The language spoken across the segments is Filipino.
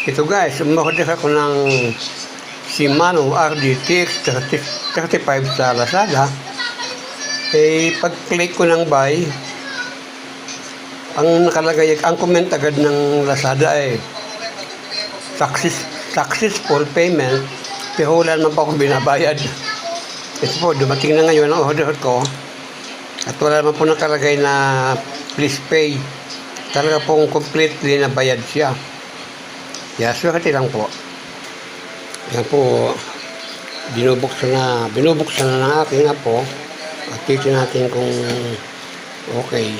Ito guys, umakorder ako ng Shimano RDTX 35 sa Lazada. Pag-click ko ng buy, ang nakalagay, ang comment agad ng Lazada ay successful payment, pero wala naman pa akong binabayad. Ito po, dumating na ngayon ang order ko at wala naman po nakalagay na please pay. Talaga pong completely na bayad siya. Kaya swerte lang po. Yan po, binubuksan na ng aking apo at titin natin kung okay.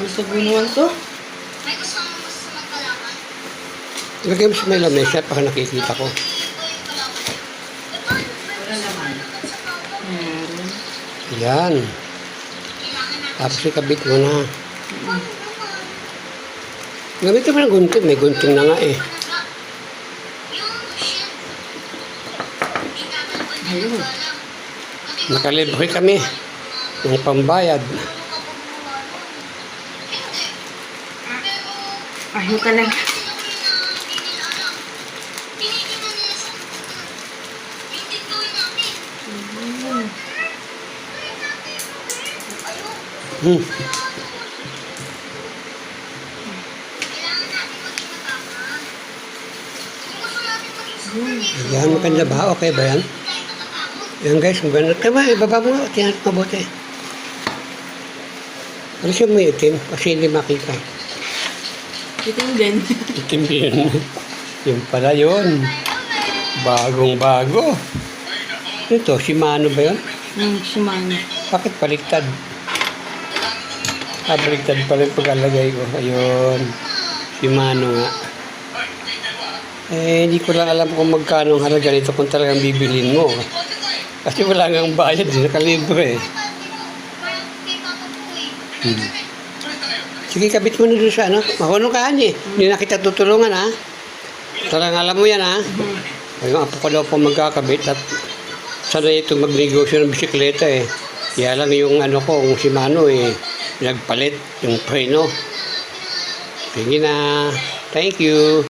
Gusto gunuan to? Lagay mo sa may lamesa para nakikita ko. Wala naman. Meron. Yan. Tapos ikabit mo na. Gamit mo ng gunting. May gunting na nga eh. Ayun. Nakalibre kami ng pambayad. Ayun talaga. Yan, maganda ba? Okay ba yan? Yan guys, maganda. Tama, ibaba mo. Tingnan mo mabuti. Alisin mo yung itim kasi hindi makita. Itim din. Itim din. Yung pala yun. Bagong bago. Ito, Shimano ba yun? Shimano. Bakit baliktad? Baliktad pala yung pagkalagay ko. Ayun. Shimano nga. Hindi ko lang alam kung magkano ang halaga nito kung talagang bibilin mo. Kasi wala ngang bayad. Nakalibre eh. Sige, kabit mo na doon sa ano. Mahunong ka, Angie. Hindi na kita tutulungan, ha? Talagang alam mo yan, ha? Ayun, apo ko daw po magkakabit at sana ito magnegosyo ng bisikleta, eh. Kaya lang yung ano ko, yung Shimano, eh, nagpalit yung preno. Sige na. Thank you.